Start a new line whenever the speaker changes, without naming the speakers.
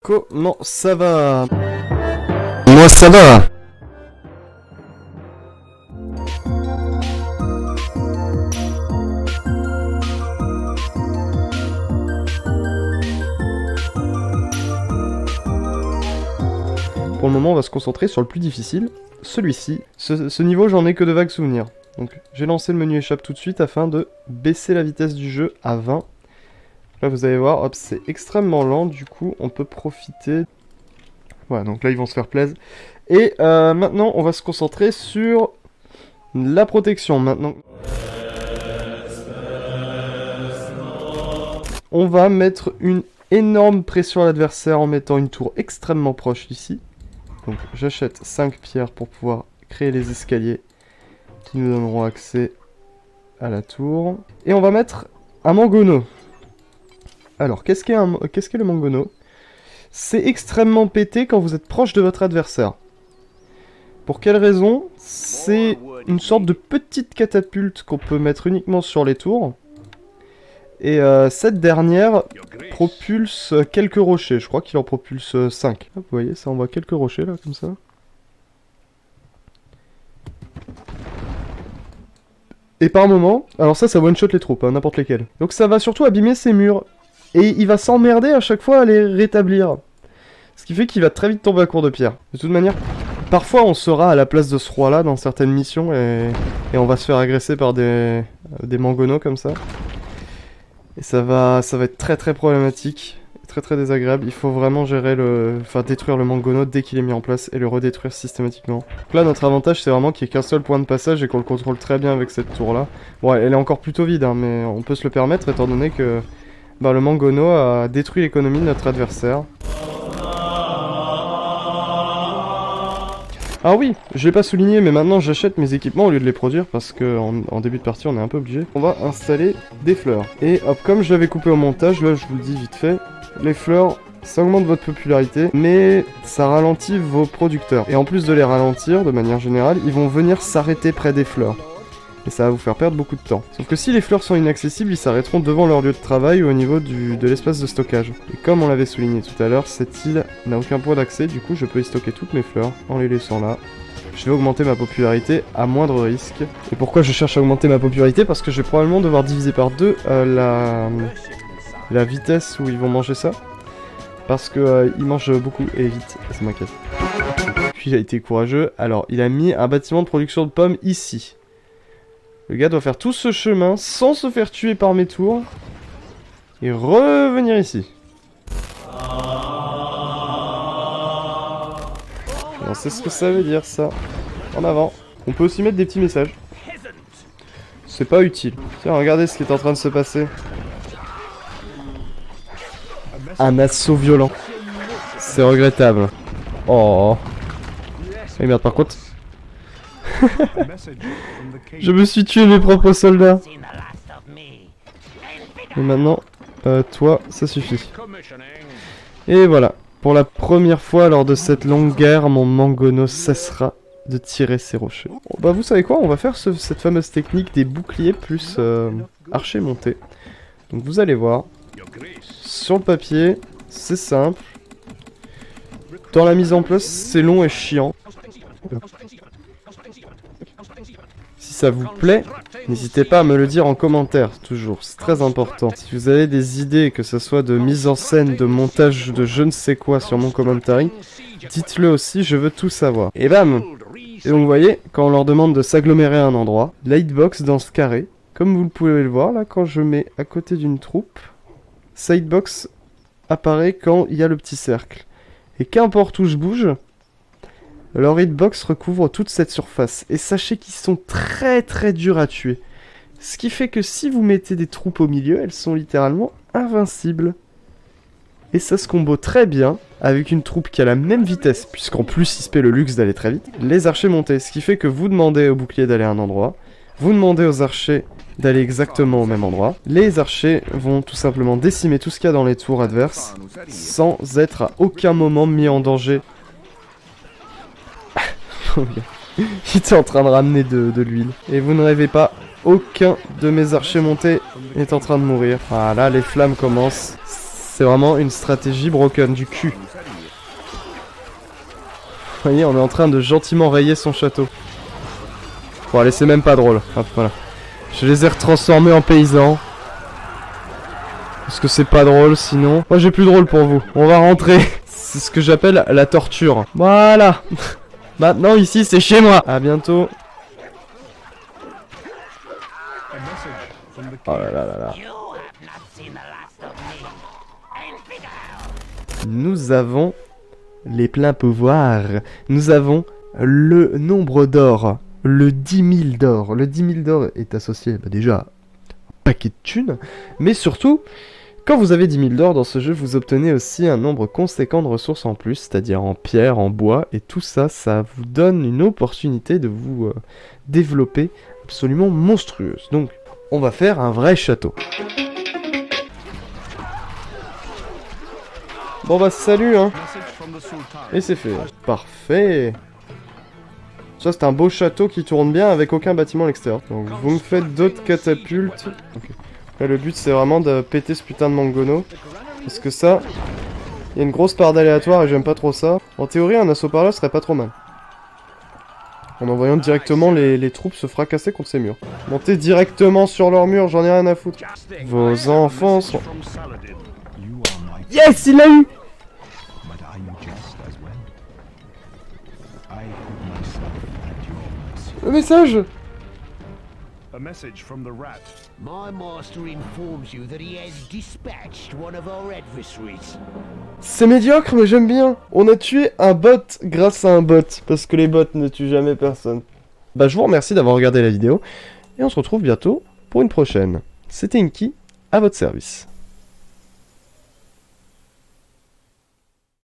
Comment ça va? Moi ça va. Pour le moment, on va se concentrer sur le plus difficile, celui-ci. Ce niveau, j'en ai que de vagues souvenirs. Donc, j'ai lancé le menu échappe tout de suite afin de baisser la vitesse du jeu à 20. Là, vous allez voir, hop, c'est extrêmement lent, du coup, on peut profiter. Voilà, donc là, ils vont se faire plaisir. Et maintenant, on va se concentrer sur la protection. Maintenant, on va mettre une énorme pression à l'adversaire en mettant une tour extrêmement proche d'ici. Donc j'achète 5 pierres pour pouvoir créer les escaliers qui nous donneront accès à la tour. Et on va mettre un mangono. Alors, qu'est-ce qu'est le mangono? C'est extrêmement pété quand vous êtes proche de votre adversaire. Pour quelle raison? C'est une sorte de petite catapulte qu'on peut mettre uniquement sur les tours. Et cette dernière propulse quelques rochers. Je crois qu'il en propulse 5. Vous voyez, ça envoie quelques rochers là, comme ça. Et par moment, alors ça one-shot les troupes, hein, n'importe lesquelles. Donc ça va surtout abîmer ces murs. Et il va s'emmerder à chaque fois à les rétablir. Ce qui fait qu'il va très vite tomber à court de pierre. De toute manière, parfois on sera à la place de ce roi là dans certaines missions et on va se faire agresser par des mangonos comme ça. Et ça va être très très problématique, très très désagréable. Il faut vraiment gérer détruire le mangono dès qu'il est mis en place et le redétruire systématiquement. Donc là notre avantage c'est vraiment qu'il n'y ait qu'un seul point de passage et qu'on le contrôle très bien avec cette tour là. Bon elle est encore plutôt vide hein, mais on peut se le permettre étant donné que le mangono a détruit l'économie de notre adversaire. Ah oui, je l'ai pas souligné, mais maintenant j'achète mes équipements au lieu de les produire parce que en début de partie on est un peu obligé. On va installer des fleurs. Et hop, comme je l'avais coupé au montage, là je vous le dis vite fait, les fleurs, ça augmente votre popularité, mais ça ralentit vos producteurs. Et en plus de les ralentir, de manière générale, ils vont venir s'arrêter près des fleurs. Et ça va vous faire perdre beaucoup de temps. Sauf que si les fleurs sont inaccessibles, ils s'arrêteront devant leur lieu de travail ou au niveau de l'espace de stockage. Et comme on l'avait souligné tout à l'heure, cette île n'a aucun point d'accès, du coup je peux y stocker toutes mes fleurs en les laissant là. Je vais augmenter ma popularité à moindre risque. Et pourquoi je cherche à augmenter ma popularité? Parce que je vais probablement devoir diviser par 2 la vitesse où ils vont manger ça. Parce que ils mangent beaucoup et vite, ça m'inquiète. Puis il a été courageux, alors il a mis un bâtiment de production de pommes ici. Le gars doit faire tout ce chemin sans se faire tuer par mes tours. Et revenir ici. On sait ce que ça veut dire ça. En avant. On peut aussi mettre des petits messages. C'est pas utile. Tiens, regardez ce qui est en train de se passer. Un assaut violent. C'est regrettable. Oh. Et merde, par contre. Je me suis tué mes propres soldats. Et maintenant, toi, ça suffit. Et voilà. Pour la première fois lors de cette longue guerre, mon mangono cessera de tirer ses rochers. Bon, bah vous savez quoi, on va faire cette fameuse technique des boucliers plus archers montés. Donc vous allez voir. Sur le papier, c'est simple. Dans la mise en place, c'est long et chiant. Si ça vous plaît, n'hésitez pas à me le dire en commentaire, toujours, c'est très important. Si vous avez des idées, que ce soit de mise en scène, de montage, de je ne sais quoi sur mon commentary, dites-le aussi, je veux tout savoir. Et bam! Et donc vous voyez, quand on leur demande de s'agglomérer à un endroit, la hitbox dans ce carré, comme vous pouvez le voir là, quand je mets à côté d'une troupe, sa hitbox apparaît quand il y a le petit cercle. Et qu'importe où je bouge, leur hitbox recouvre toute cette surface. Et sachez qu'ils sont très très durs à tuer. Ce qui fait que si vous mettez des troupes au milieu, elles sont littéralement invincibles. Et ça se combo très bien avec une troupe qui a la même vitesse, puisqu'en plus il se paie le luxe d'aller très vite, les archers montés. Ce qui fait que vous demandez aux boucliers d'aller à un endroit, vous demandez aux archers d'aller exactement au même endroit. Les archers vont tout simplement décimer tout ce qu'il y a dans les tours adverses, sans être à aucun moment mis en danger. Il était en train de ramener de l'huile. Et vous ne rêvez pas, aucun de mes archers montés est en train de mourir. Voilà, les flammes commencent. C'est vraiment une stratégie broken du cul. Vous voyez, on est en train de gentiment rayer son château. Bon, allez, c'est même pas drôle. Hop, voilà. Je les ai retransformés en paysans. Parce que c'est pas drôle, sinon... Moi, j'ai plus drôle pour vous. On va rentrer. C'est ce que j'appelle la torture. Voilà. Maintenant, ici, c'est chez moi. À bientôt. Oh là là là là. Nous avons les pleins pouvoirs. Nous avons le nombre d'or. Le 10 000 d'or. Le 10 000 d'or est associé déjà à un paquet de thunes. Mais surtout, quand vous avez 10 000 d'or dans ce jeu, vous obtenez aussi un nombre conséquent de ressources en plus. C'est-à-dire en pierre, en bois. Et tout ça, ça vous donne une opportunité de vous développer absolument monstrueuse. Donc, on va faire un vrai château. Bon bah salut hein. Et c'est fait. Parfait. Ça c'est un beau château qui tourne bien avec aucun bâtiment à l'extérieur. Donc vous me faites d'autres catapultes. Okay. Là le but c'est vraiment de péter ce putain de mangono. Parce que ça, il y a une grosse part d'aléatoire et j'aime pas trop ça. En théorie un assaut par là serait pas trop mal. En envoyant directement les troupes se fracasser contre ces murs. Montez directement sur leurs murs, j'en ai rien à foutre. Vos enfants sont... Yes, il l'a eu! Le message!
A message from the rat.
My master informs you that he has dispatched one of our adversaries.
C'est médiocre, mais j'aime bien. On a tué un bot grâce à un bot, parce que les bots ne tuent jamais personne. Bah, je vous remercie d'avoir regardé la vidéo, et on se retrouve bientôt pour une prochaine. C'était Inky, à votre service.